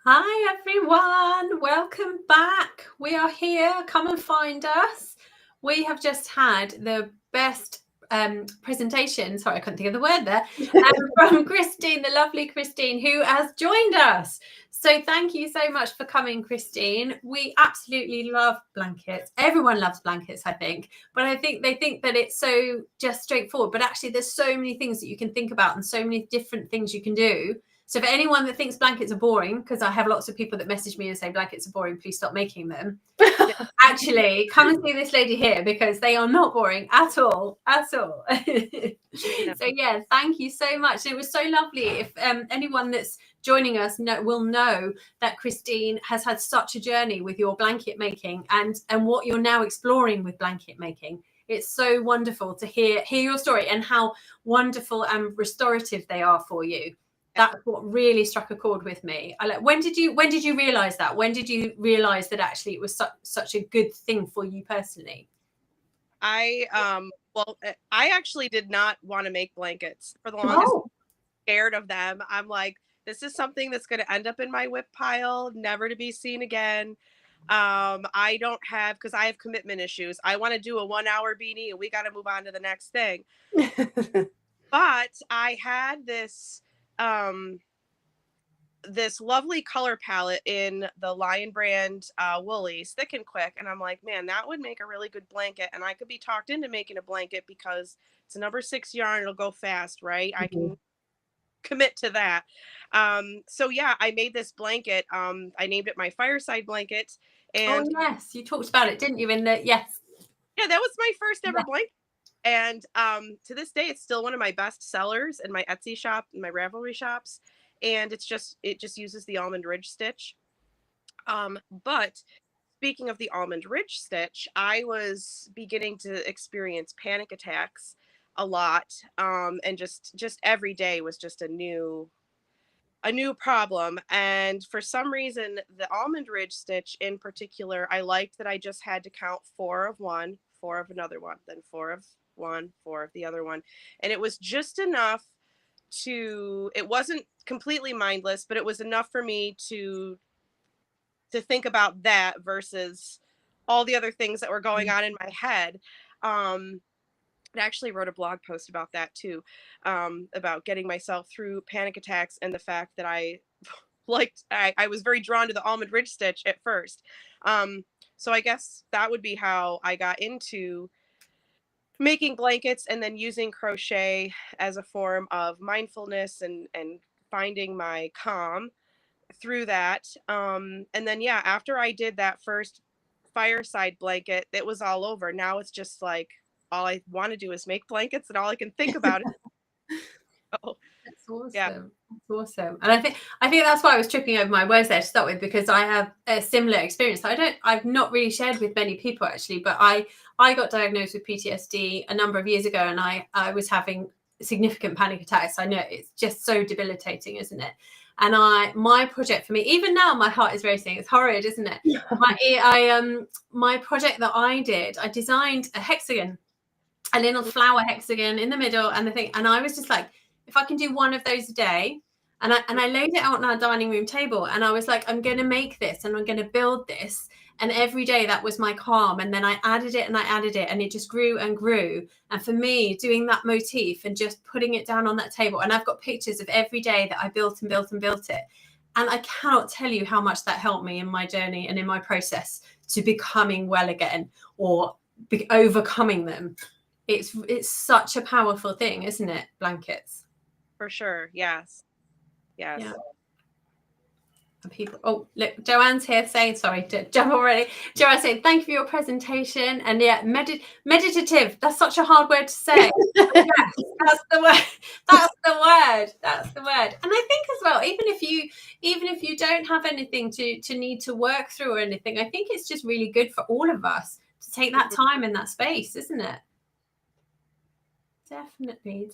Hi everyone, welcome back. We are here. Come and find us. We have just had the best presentation, sorry I couldn't think of the word there, from Christine, the lovely Christine, who has joined us. So thank you so much for coming, Christine. We absolutely love blankets. Everyone loves blankets, I think, but I think they think that it's so just straightforward, but actually there's so many things that you can think about and so many different things you can do. So for anyone that thinks blankets are boring, because I have lots of people that message me and say blankets are boring, please stop making them. Actually, come and see this lady here because they are not boring at all, at all. So yeah, thank you so much. It was so lovely. If anyone that's joining us will know that Christine has had such a journey with your blanket making and what you're now exploring with blanket making. It's so wonderful to hear your story and how wonderful and restorative they are for you. That's what really struck a chord with me. When did you realize that? When did you realize that actually it was such a good thing for you personally? I actually did not want to make blankets for the longest. Scared of them. I'm like, this is something that's going to end up in my whip pile, never to be seen again. I don't have, because I have commitment issues. I want to do a 1 hour beanie and we got to move on to the next thing. But I had this lovely color palette in the Lion brand Woolies, Thick and Quick, and I'm like, man, that would make a really good blanket, and I could be talked into making a blanket because it's a number 6 yarn. It'll go fast, right? I can commit to that. So yeah, I made this blanket. I named it my fireside blanket. And yes, you talked about it, didn't you? Yes. Yeah, that was my first ever blanket. And to this day, it's still one of my best sellers in my Etsy shop, in my Ravelry shops. And it just uses the almond ridge stitch. But speaking of the almond ridge stitch, I was beginning to experience panic attacks a lot. And just every day was just a new problem. And for some reason, the almond ridge stitch in particular, I liked that I just had to count 4 of one, 4 of another one, then 4 of one, 4 of the other one. And it was just enough it wasn't completely mindless, but it was enough for me to think about that versus all the other things that were going on in my head. I actually wrote a blog post about that too, about getting myself through panic attacks and the fact that I was very drawn to the almond ridge stitch at first. So I guess that would be how I got into making blankets and then using crochet as a form of mindfulness and finding my calm through that. And then, yeah, after I did that first fireside blanket, it was all over. Now it's just like, all I want to do is make blankets and all I can think about is That's awesome. Yeah. That's awesome. And I think that's why I was tripping over my words there to start with, because I have a similar experience. I've not really shared with many people actually, but I got diagnosed with PTSD a number of years ago, and I was having significant panic attacks. I know it's just so debilitating, isn't it? And my project for me, even now my heart is racing. It's horrid, isn't it? My project that I did, I designed a hexagon, a little flower hexagon in the middle, and the thing, and I was just like, if I can do one of those a day, and I laid it out on our dining room table, and I was like, I'm going to make this and I'm going to build this. And every day that was my calm. And then I added it and it just grew and grew. And for me, doing that motif and just putting it down on that table, and I've got pictures of every day that I built and built and built it. And I cannot tell you how much that helped me in my journey and in my process to becoming well again, or overcoming them. It's such a powerful thing, isn't it? Blankets. For sure. Yes. Yeah. People, oh look, Joanne's here saying, sorry to jump already. Joanne saying, thank you for your presentation. And yeah, meditative, that's such a hard word to say. Yes, that's the word. That's the word. And I think as well, even if you don't have anything to need to work through or anything, I think it's just really good for all of us to take that time in that space, isn't it? Definitely.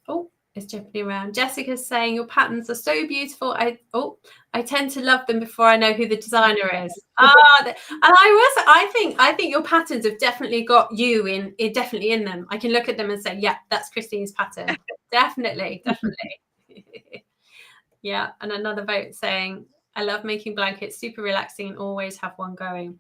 Oh, it's jumping around. Jessica's saying your patterns are so beautiful. I tend to love them before I know who the designer is. And I think your patterns have definitely got you definitely in them. I can look at them and say, yeah, that's Christine's pattern. Definitely. Yeah, and another vote saying, I love making blankets, super relaxing, and always have one going.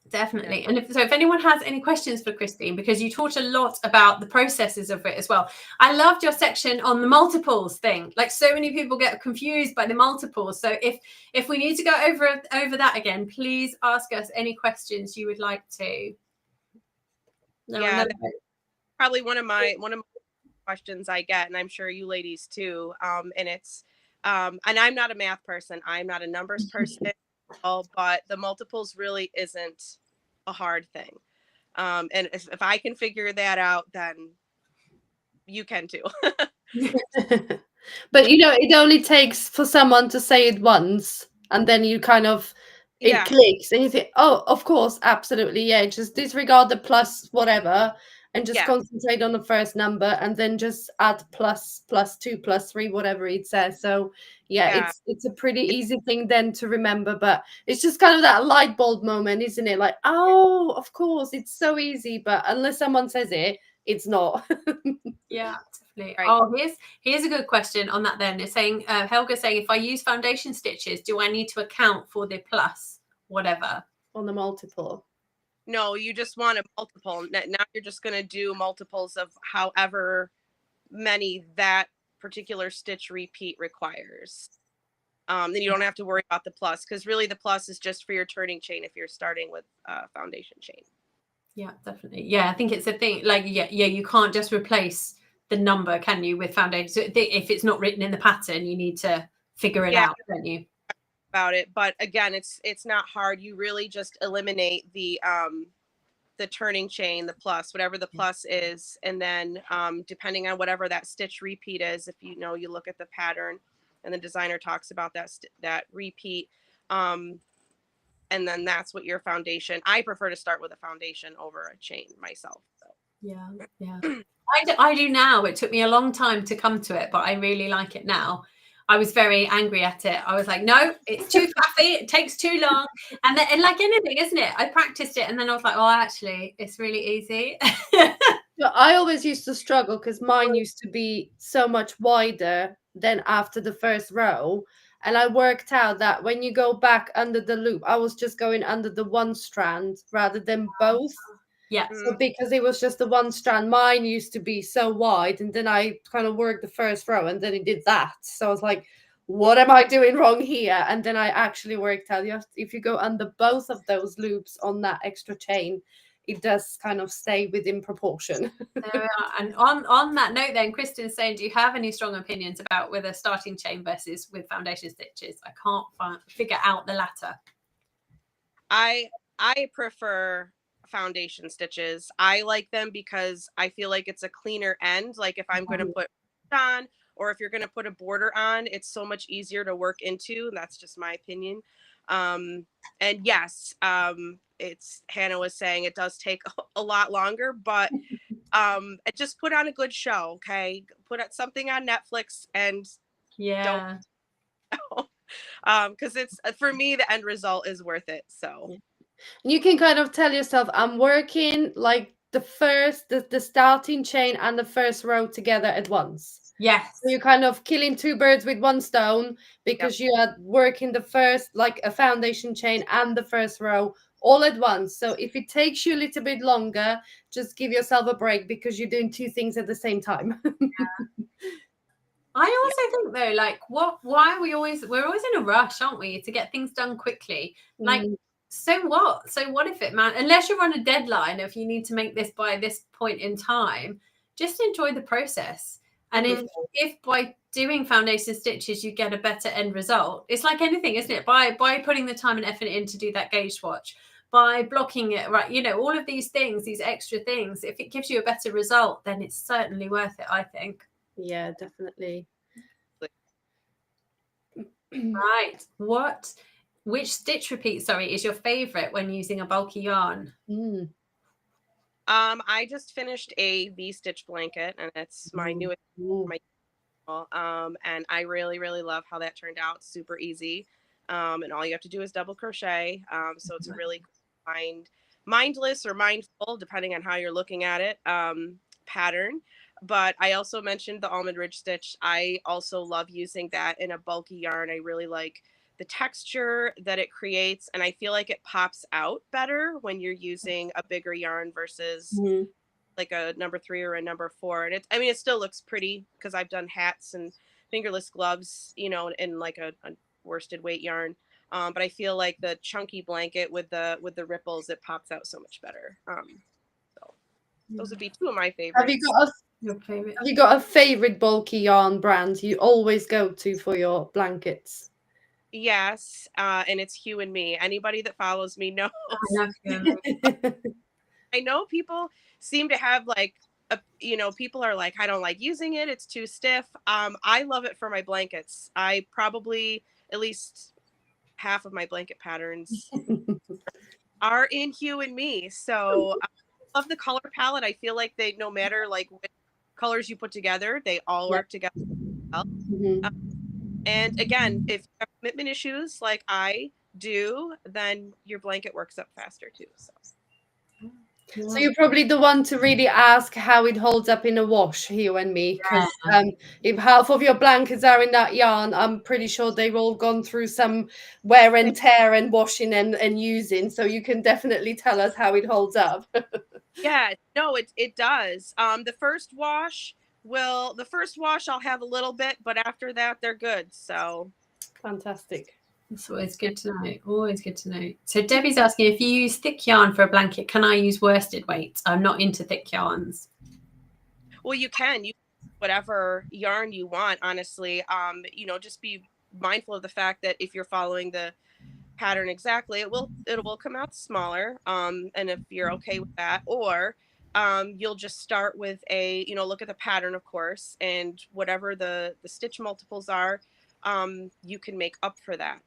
Definitely. Yeah. And if anyone has any questions for Christine, because you taught a lot about the processes of it as well. I loved your section on the multiples thing. Like, so many people get confused by the multiples. So if we need to go over that again, please ask us any questions you would like to. No, Yeah, another that's probably one of my questions I get, and I'm sure you ladies too. And it's and I'm not a math person, I'm not a numbers person, but the multiples really isn't a hard thing. And if I can figure that out, then you can too. But you know, it only takes for someone to say it once, and then you kind of it Yeah, clicks, and you think, "Oh, of course, absolutely, yeah." Just disregard the plus whatever, and just yeah, concentrate on the first number, and then just add plus, plus two, plus three, whatever it says. So yeah, yeah, it's a pretty easy thing then to remember. But it's just kind of that light bulb moment, isn't it? Like, oh, of course, it's so easy. But unless someone says it, it's not. Yeah, definitely. right. Oh, here's a good question on that then. It's saying, Helga saying, if I use foundation stitches, do I need to account for the plus whatever? On the multiple. No, you just want a multiple. Now you're just going to do multiples of however many that particular stitch repeat requires. Then you don't have to worry about the plus, because really the plus is just for your turning chain if you're starting with foundation chain. Yeah, definitely. Yeah, I think it's a thing. Like, yeah, you can't just replace the number, can you, with foundation? So if it's not written in the pattern, you need to figure it out, don't you? About it, but again, it's not hard. You really just eliminate the turning chain, the plus, whatever the plus is, and then depending on whatever that stitch repeat is, if you know, you look at the pattern, and the designer talks about that repeat, and then that's what your foundation. I prefer to start with a foundation over a chain myself. So. Yeah, yeah. I do now. It took me a long time to come to it, but I really like it now. I was very angry at it. I was like, no, it's too fluffy. It takes too long. And then, and like anything, isn't it? I practiced it and then I was like, oh, actually, it's really easy. But I always used to struggle because mine used to be so much wider than after the first row. And I worked out that when you go back under the loop, I was just going under the one strand rather than both. Yeah. So because it was just the one strand, mine used to be so wide, and then I kind of worked the first row, and then it did that. So I was like, "What am I doing wrong here?" And then I actually worked out if you go under both of those loops on that extra chain, it does kind of stay within proportion. There we are. And on that note, then, Kristen's saying, do you have any strong opinions about whether starting chain versus with foundation stitches? I can't figure out the latter. I prefer foundation stitches. I like them because I feel like it's a cleaner end. Like if I'm going to put on, or if you're going to put a border on, it's so much easier to work into. That's just my opinion. And yes, it's Hannah was saying it does take a lot longer, but just put on a good show. Okay, put something on Netflix and Yeah. because it's for me the end result is worth it. So. You can kind of tell yourself, I'm working like the starting chain and the first row together at once. Yes. So you're kind of killing two birds with one stone because you are working the first, like a foundation chain and the first row all at once. So if it takes you a little bit longer, just give yourself a break because you're doing two things at the same time. I also think though, like, why are we're always in a rush, aren't we, to get things done quickly? Like, so what? So what if it, man, unless you're on a deadline, if you need to make this by this point in time, just enjoy the process. And if by doing foundation stitches you get a better end result, it's like anything, isn't it? By putting the time and effort in to do that gauge swatch, by blocking it, right, you know, all of these things, these extra things, if it gives you a better result, then it's certainly worth it, I think. Yeah, definitely. Right. Which stitch repeat, sorry, is your favorite when using a bulky yarn? I just finished a V-stitch blanket, and it's my newest, and I really, really love how that turned out. Super easy. And all you have to do is double crochet. So it's a really mindless or mindful, depending on how you're looking at it, pattern. But I also mentioned the almond ridge stitch. I also love using that in a bulky yarn. I really like the texture that it creates, and I feel like it pops out better when you're using a bigger yarn versus like a number 3 or a number 4. And I mean, it still looks pretty because I've done hats and fingerless gloves, you know, in like a worsted weight yarn. But I feel like the chunky blanket with the ripples, it pops out so much better. So those would be two of my favorites. Your favorite? Have you got a favorite bulky yarn brand you always go to for your blankets? Yes, and it's Hugh and Me. Anybody that follows me knows. I know people seem to have like you know, people are like, I don't like using it, it's too stiff. I love it for my blankets. I probably at least half of my blanket patterns are in Hugh and Me. So I love the color palette. I feel like they, no matter like what colors you put together, they all work together well. And again, if you have commitment issues like I do, then your blanket works up faster too. So you're probably the one to really ask how it holds up in a wash, Hugh and Me, because if half of your blankets are in that yarn, I'm pretty sure they've all gone through some wear and tear and washing and using. So you can definitely tell us how it holds up. Yeah, no, it does. The first wash I'll have a little bit, but after that they're good. So fantastic. That's always good to know. Always good to know. So Debbie's asking, if you use thick yarn for a blanket, can I use worsted weight? I'm not into thick yarns. Well, you can use whatever yarn you want, honestly. You know, just be mindful of the fact that if you're following the pattern exactly, it will come out smaller. And if you're okay with that, or you'll just start with you know, look at the pattern, of course, and whatever the stitch multiples are, you can make up for that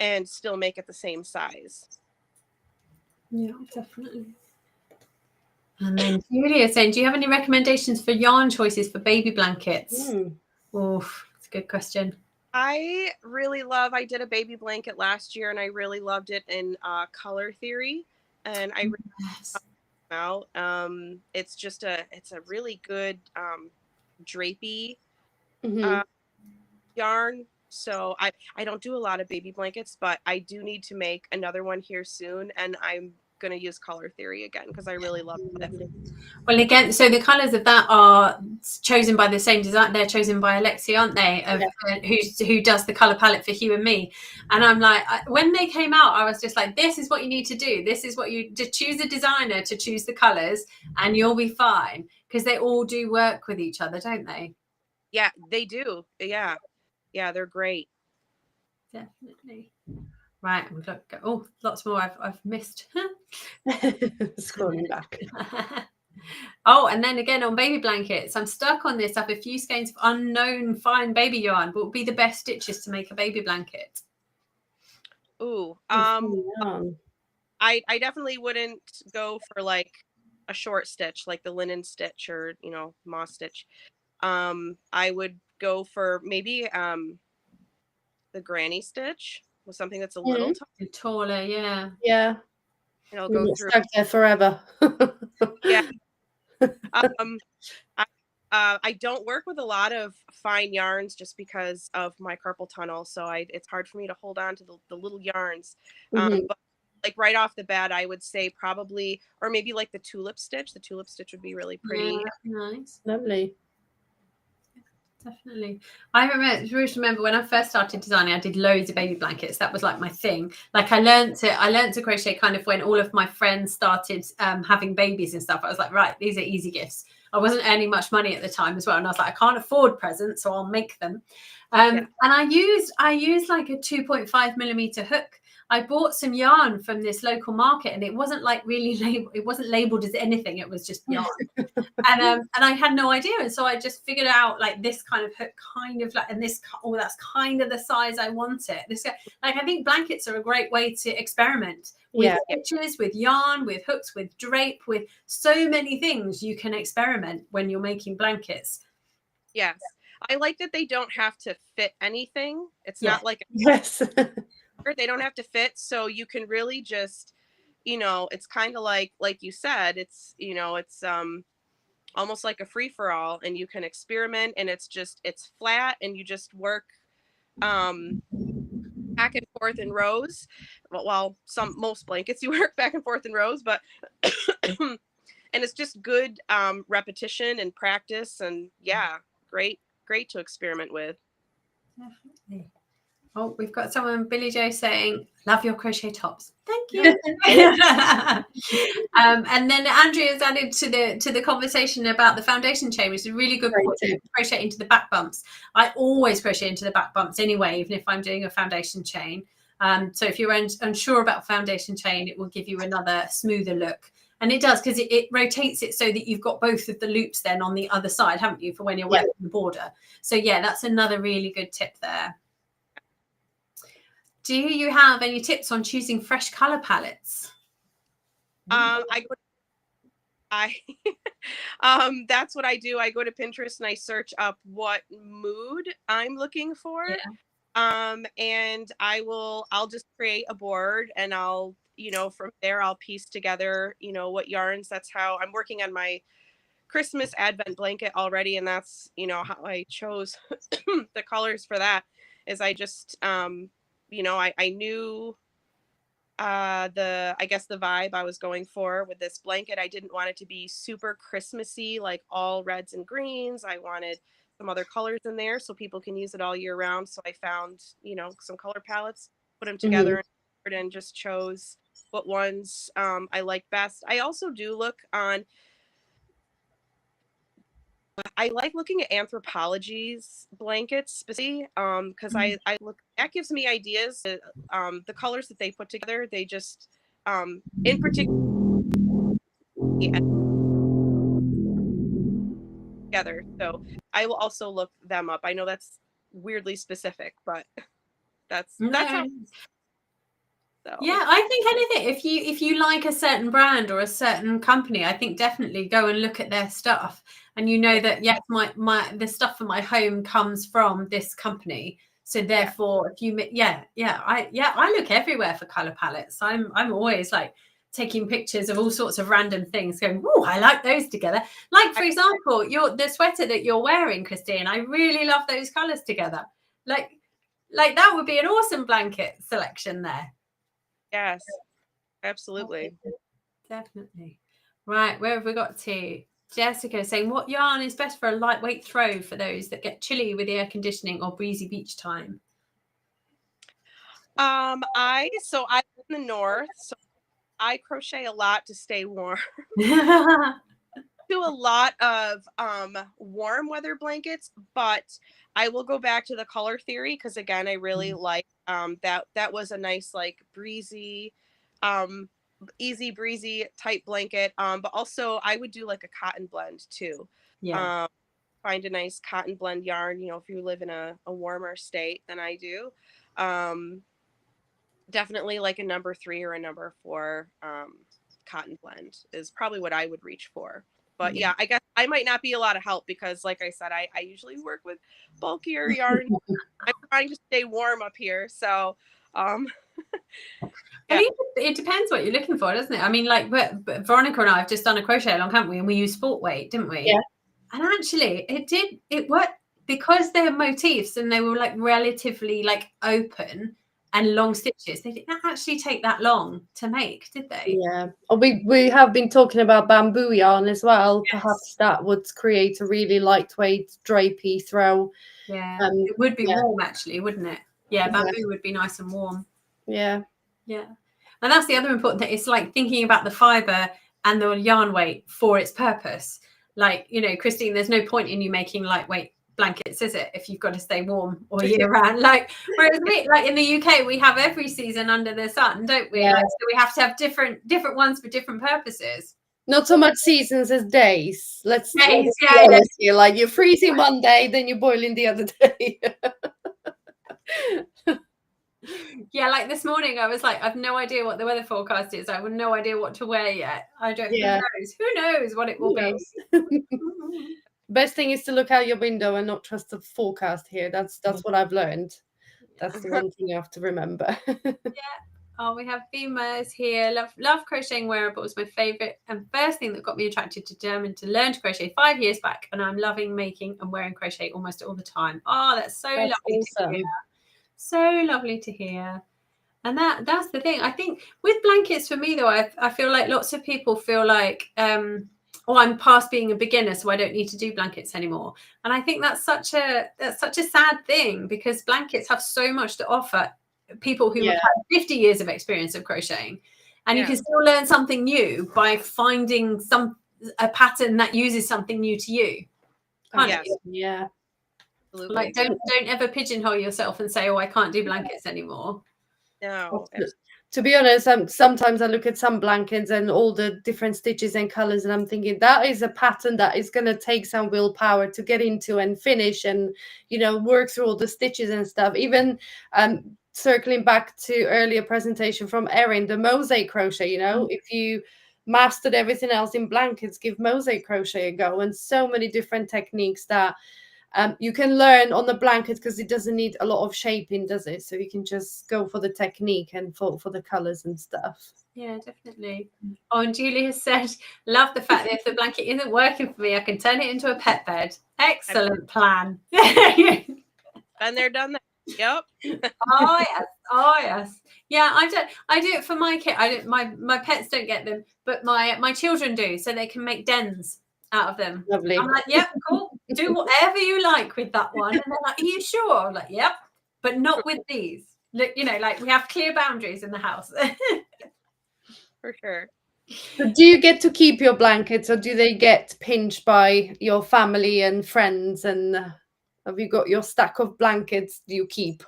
and still make it the same size. Yeah, definitely. And then Julia saying, do you have any recommendations for yarn choices for baby blankets? Oof, that's a good question. I did a baby blanket last year and I really loved it in Color Theory. And I really out. It's a really good drapey yarn. So I don't do a lot of baby blankets, but I do need to make another one here soon, and I'm gonna use Color Theory again because I really love it. Well, again, so the colors of that are chosen by the same design. They're chosen by Alexia, aren't they? Who does the color palette for Hugh and Me? And I'm like, when they came out, I was just like, this is what you need to do. This is what you to choose a designer to choose the colors, and you'll be fine because they all do work with each other, don't they? Yeah, they do. Yeah, they're great. Definitely. Right, look. Oh, lots more I've missed. Scrolling back. Oh, and then again on baby blankets, I'm stuck on this. I have a few skeins of unknown fine baby yarn. What would be the best stitches to make a baby blanket? Ooh, I definitely wouldn't go for like a short stitch, like the linen stitch or, you know, moss stitch. I would go for maybe the granny stitch with something that's a little taller. Yeah. Yeah. You know, go through. Stuck there forever. Yeah. I don't work with a lot of fine yarns just because of my carpal tunnel, so it's hard for me to hold on to the little yarns. But like right off the bat, I would say probably, or maybe like the tulip stitch. The tulip stitch would be really pretty. Yeah, nice, lovely. Definitely. I remember when I first started designing, I did loads of baby blankets. That was like my thing. Like I learned to crochet kind of when all of my friends started having babies and stuff. I was like, right, these are easy gifts. I wasn't earning much money at the time as well. And I was like, I can't afford presents, so I'll make them. And I used like a 2.5 millimeter hook. I bought some yarn from this local market, and it wasn't like really it wasn't labeled as anything. It was just yarn, and I had no idea. And so I just figured out like this kind of hook, kind of like, and this, oh, that's kind of the size I want it. This, like, I think blankets are a great way to experiment with stitches, with yarn, with hooks, with drape, with so many things you can experiment when you're making blankets. Yes, I like that they don't have to fit anything. It's not like they don't have to fit, so you can really just, you know, it's kind of like you said, it's, you know, it's almost like a free-for-all, and you can experiment, and it's flat, and you just work back and forth in rows. Well, most blankets you work back and forth in rows, but and it's just good repetition and practice, and yeah, great to experiment with. Definitely. Oh, we've got someone, Billy Joe, saying, love your crochet tops. Thank you. And then Andrea's added to the conversation about the foundation chain, which is a really good point. Crochet into the back bumps. I always crochet into the back bumps anyway, even if I'm doing a foundation chain. So if you're unsure about foundation chain, it will give you another smoother look. And it does, because it rotates it so that you've got both of the loops then on the other side, haven't you, for when you're working the border. So yeah, that's another really good tip there. Do you have any tips on choosing fresh color palettes? That's what I do. I go to Pinterest and I search up what mood I'm looking for. Yeah. And I'll just create a board, and I'll, from there I'll piece together, what yarns. That's how I'm working on my Christmas Advent blanket already. And that's, how I chose the colors for that, is I just, I knew I guess the vibe I was going for with this blanket. I didn't want it to be super Christmassy, like all reds and greens. I wanted some other colors in there so people can use it all year round. So I found, some color palettes, put them together, and just chose what ones I like best. I also do look on, I like looking at Anthropologie's blankets specifically, because I look, that gives me ideas. The colors that they put together, they just in particular together. So I will also look them up. I know that's weirdly specific, but that's how. So. Yeah, I think anything, if you like a certain brand or a certain company, I think definitely go and look at their stuff, and that yes, the stuff for my home comes from this company. So therefore, if you I look everywhere for color palettes. I'm always like taking pictures of all sorts of random things, going, oh, I like those together. Like, for example, the sweater that you're wearing, Christine, I really love those colors together. Like that would be an awesome blanket selection there. Yes, absolutely. Definitely. Right, where have we got to? Jessica saying, what yarn is best for a lightweight throw for those that get chilly with the air conditioning or breezy beach time? I'm in the north, so I crochet a lot to stay warm. Do a lot of warm weather blankets, but I will go back to the color theory, because again, I really like that was a nice, like, breezy, easy breezy type blanket. But also I would do like a cotton blend too. Yeah. Find a nice cotton blend yarn, if you live in a warmer state than I do. Definitely like a number 3 or a number 4 cotton blend is probably what I would reach for. But yeah, I guess I might not be a lot of help, because like I said, I usually work with bulkier yarn. I'm trying to stay warm up here. So I think it depends what you're looking for, doesn't it? I mean, like, but Veronika and I have just done a crochet along, haven't we? And we use sport weight, didn't we? Yeah. And actually it worked, because they're motifs and they were like relatively like open and long stitches. They didn't actually take that long to make, did they? Yeah. We have been talking about bamboo yarn as well. Yes. Perhaps that would create a really lightweight drapey throw. Yeah. It would be warm, actually, wouldn't it? Yeah, bamboo would be nice and warm. Yeah. Yeah. And that's the other important thing. It's like thinking about the fiber and the yarn weight for its purpose. Like, Christine, there's no point in you making lightweight blankets, is it, if you've got to stay warm all year round? Like, whereas like in the UK, we have every season under the sun, don't we? Yeah. Like, so we have to have different ones for different purposes. Not so much seasons as days. Let's days, yeah. Like, you're freezing one day, then you're boiling the other day. Yeah, like this morning I was like, I've no idea what the weather forecast is. I have no idea what to wear yet. I don't. Yeah. Who knows what it will be. Best thing is to look out your window and not trust the forecast here. That's what I've learned. That's the one thing you have to remember. Yeah. Oh, we have Vima's here. Love crocheting wearables. My favorite and first thing that got me attracted to German to learn to crochet 5 years back, and I'm loving making and wearing crochet almost all the time. Oh, that's so lovely to hear. So lovely to hear. And that's the thing. I think with blankets for me though, I feel like lots of people feel like oh, I'm past being a beginner, so I don't need to do blankets anymore. And I think that's such a sad thing, because blankets have so much to offer people who have had 50 years of experience of crocheting, and you can still learn something new by finding a pattern that uses something new to you. Yeah. Absolutely. Like don't ever pigeonhole yourself and say, oh, I can't do blankets anymore. No. To be honest, sometimes I look at some blankets and all the different stitches and colors, and I'm thinking that is a pattern that is going to take some willpower to get into and finish, and work through all the stitches and stuff. Even circling back to earlier presentation from Erin, the mosaic crochet, if you mastered everything else in blankets, give mosaic crochet a go. And so many different techniques that you can learn on the blanket, because it doesn't need a lot of shaping, does it? So you can just go for the technique and for the colors and stuff. Yeah, definitely. Oh, and Julie has said, love the fact that if the blanket isn't working for me, I can turn it into a pet bed. Excellent plan. Been there, done that. Yep. Oh yes. Yeah, I do it for my kid. I don't, my pets don't get them, but my children do, so they can make dens out of them. Lovely. I'm like, yep, cool. Do whatever you like with that one. And they're like, are you sure? I'm like, yep, but not with these. Look, like we have clear boundaries in the house. For sure. So do you get to keep your blankets, or do they get pinched by your family and friends? And have you got your stack of blankets do you keep?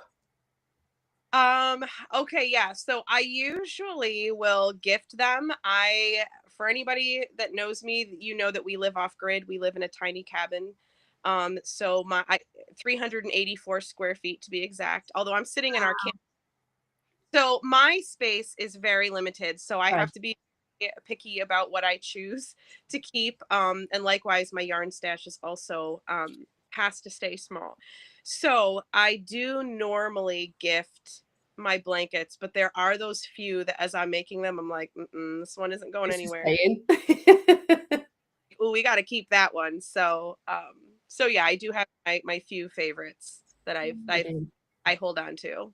Okay, yeah. So I usually will gift them. For anybody that knows me, that we live off grid. We live in a tiny cabin. So 384 square feet to be exact, although I'm sitting in our camp. So my space is very limited. So I have to be picky about what I choose to keep. And likewise, my yarn stash is also, has to stay small. So I do normally gift my blankets, but there are those few that as I'm making them, I'm like, this one isn't going anywhere. Oh, we got to keep that one. So yeah, I do have my few favorites that I hold on to.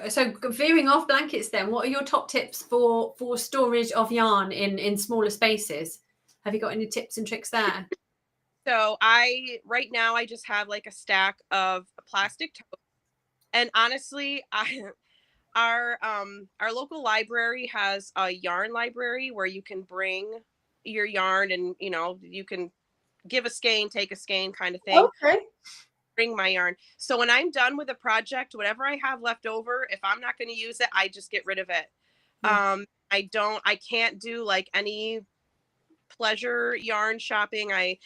So veering off blankets then, what are your top tips for storage of yarn in smaller spaces? Have you got any tips and tricks there? So right now I just have like a stack of plastic totes. And honestly, our local library has a yarn library where you can bring your yarn, and you can give a skein, take a skein kind of thing. Okay. Bring my yarn. So when I'm done with a project, whatever I have left over, if I'm not going to use it, I just get rid of it. I can't do like any pleasure yarn shopping. I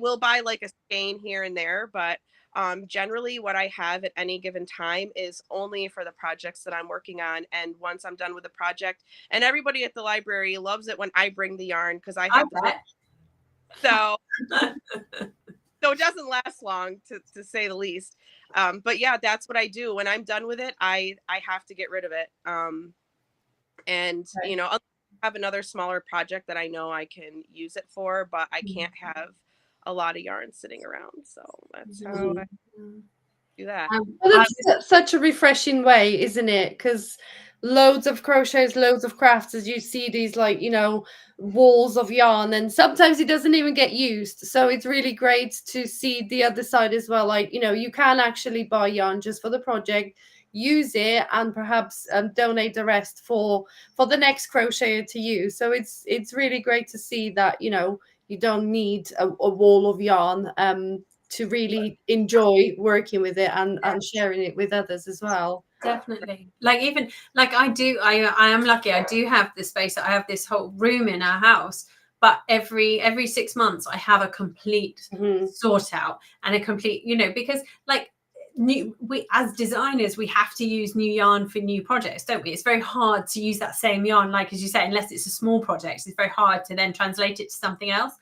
will buy like a skein here and there, but generally what I have at any given time is only for the projects that I'm working on. And once I'm done with the project, and everybody at the library loves it when I bring the yarn, because I have so it doesn't last long, to say the least. But yeah, that's what I do. When I'm done with it, I have to get rid of it. And I'll have another smaller project that I know I can use it for, but I can't have a lot of yarn sitting around. So that's how I do that. Well, that's such a refreshing way, isn't it? Because loads of crochets, loads of crafts, as you see these walls of yarn, and sometimes it doesn't even get used. So it's really great to see the other side as well. You can actually buy yarn just for the project, use it, and perhaps donate the rest for the next crocheter to use. So it's really great to see that you don't need a wall of yarn to really enjoy working with it and sharing it with others as well. Definitely. I am lucky. I do have the space. I have this whole room in our house, but every 6 months I have a complete sort out and a complete, because we as designers, we have to use new yarn for new projects, don't we? It's very hard to use that same yarn, like as you say, unless it's a small project. It's very hard to then translate it to something else.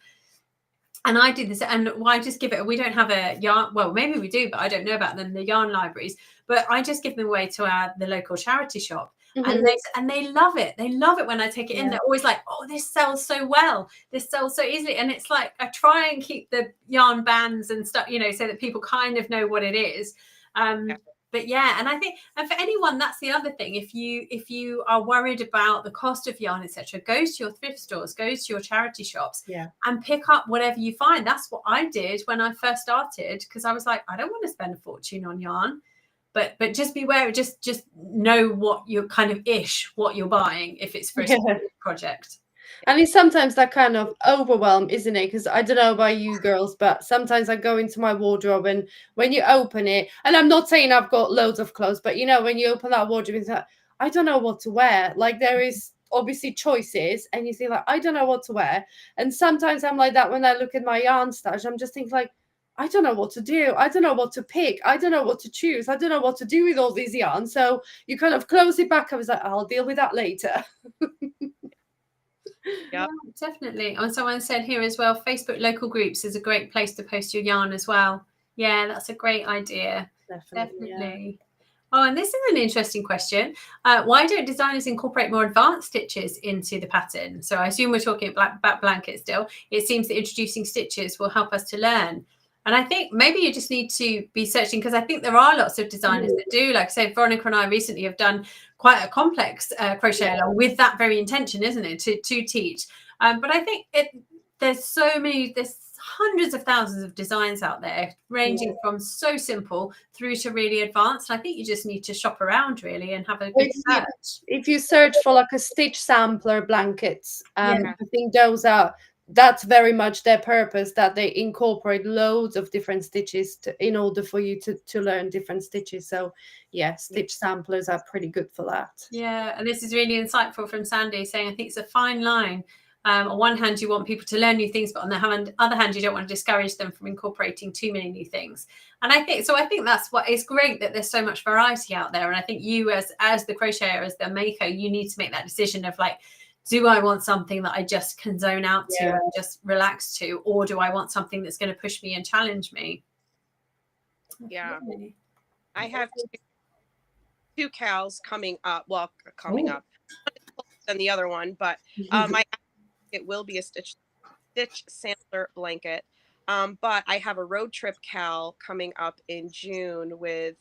And I do this, and I just give it. We don't have a yarn. Well, maybe we do, but I don't know about them. The yarn libraries, but I just give them away to the local charity shop. and they love it. They love it when I take it in. They're always like, oh, this sells so well. This sells so easily. And it's like, I try and keep the yarn bands and stuff, so that people kind of know what it is. But yeah, and I think, and for anyone, that's the other thing. If you are worried about the cost of yarn, etc., go to your thrift stores, go to your charity shops, and pick up whatever you find. That's what I did when I first started, because I was like, I don't want to spend a fortune on yarn. But just beware, just know what you're kind of what you're buying if it's for a specific project. And it's sometimes that kind of overwhelm, isn't it? Because I don't know about you girls, but sometimes I go into my wardrobe and when you open it, and I'm not saying I've got loads of clothes, but when you open that wardrobe, it's like, I don't know what to wear. Like there is obviously choices and you think like, I don't know what to wear. And sometimes I'm like that when I look at my yarn stash, I'm just thinking like, I don't know what to do. I don't know what to pick. I don't know what to choose. I don't know what to do with all these yarns. So you kind of close it back. I was like, I'll deal with that later. Yeah, definitely. And someone said here as well, Facebook local groups is a great place to post your yarn as well. Yeah, that's a great idea. Definitely. Yeah. Oh, and this is an interesting question. Why don't designers incorporate more advanced stitches into the pattern? So I assume we're talking about blankets still. It seems that introducing stitches will help us to learn. And I think maybe you just need to be searching, because I think there are lots of designers that do. Like I say, Veronika and I recently have done quite a complex crochet along with that very intention, isn't it, to teach. But I think there's hundreds of thousands of designs out there, ranging from so simple through to really advanced. And I think you just need to shop around really and have a good search. If you search for like a stitch sampler blankets, I think that's very much their purpose, that they incorporate loads of different stitches in order for you to learn different stitches. So yeah, stitch samplers are pretty good for that. Yeah, and this is really insightful from Sandy, saying I think it's a fine line. On one hand, you want people to learn new things, but on the other hand, you don't want to discourage them from incorporating too many new things. And I think that's what is great, that there's so much variety out there. And I think you as the crocheter, as the maker, you need to make that decision of like, do I want something that I just can zone out to and just relax to, or do I want something that's going to push me and challenge me? Yeah, I have two cows coming up. Well, coming up, than the other one, but it will be a stitch sampler blanket. But I have a road trip cal coming up in June with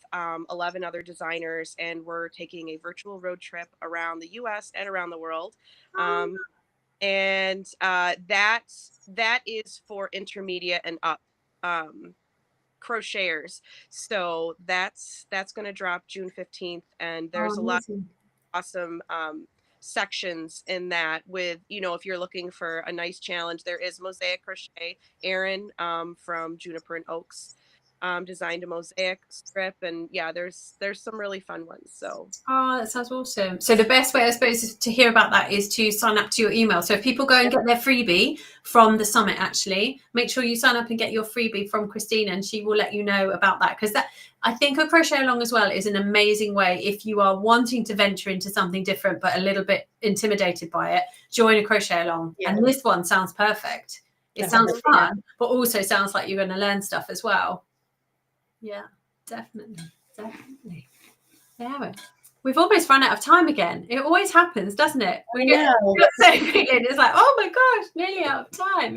11 other designers, and we're taking a virtual road trip around the US and around the world. And that is for intermediate and up crocheters. So that's going to drop June 15th, and there's a lot of awesome sections in that with, if you're looking for a nice challenge, there is Mosaic Crochet. Erin from Juniper and Oaks designed a mosaic strip, and there's some really fun ones. So that sounds awesome. So the best way, I suppose, to hear about that is to sign up to your email. So if people go and get their freebie from the summit, actually make sure you sign up and get your freebie from Christina, and she will let you know about that, because that, I think, a crochet along as well is an amazing way if you are wanting to venture into something different but a little bit intimidated by it. Join a crochet along, and this one sounds perfect. It sounds fun, but also sounds like you're going to learn stuff as well. Yeah, definitely. Yeah, we've almost run out of time again. It always happens, doesn't it? We get so feeling. It's like, oh my gosh, nearly out of time.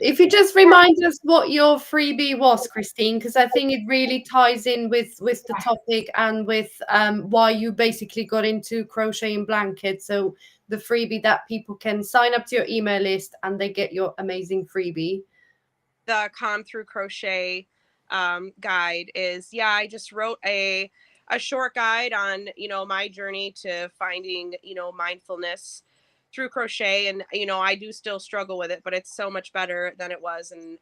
If you just remind us what your freebie was, Christine, because I think it really ties in with the topic and with why you basically got into crocheting blankets. So the freebie that people can sign up to your email list and they get your amazing freebie. The Calm Through Crochet guide is, I just wrote a short guide on, my journey to finding, mindfulness through crochet. And, I do still struggle with it, but it's so much better than it was. And,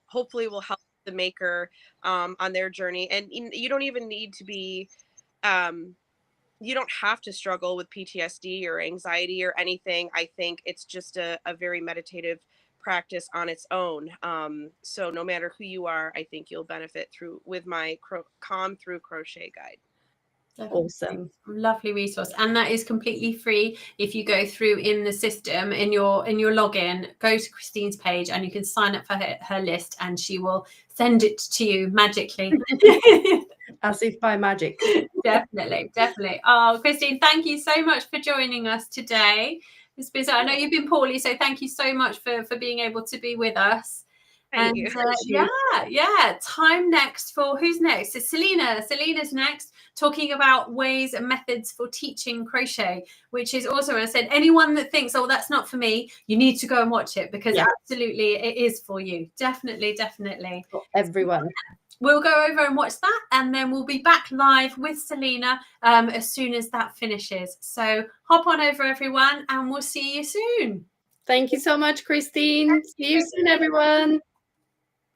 hopefully will help the maker on their journey. And you don't even need to be, you don't have to struggle with PTSD or anxiety or anything. I think it's just a very meditative practice on its own. So no matter who you are, I think you'll benefit with my Calm Through Crochet guide. Awesome. Lovely resource, and that is completely free. If you go through in the system, in your login, go to Christine's page and you can sign up for her list, and she will send it to you magically. as if by magic. Definitely. Oh, Christine, thank you so much for joining us today. It's been, I know you've been poorly, so thank you so much for being able to be with us. Thank you. Time next for who's next? It's Selena. Selena's next, talking about ways and methods for teaching crochet, which is awesome. I said, anyone that thinks, oh, that's not for me, you need to go and watch it, because absolutely it is for you. Definitely. For everyone. We'll go over and watch that, and then we'll be back live with Selena as soon as that finishes. So hop on over, everyone, and we'll see you soon. Thank you so much, Christine. See you soon, everyone.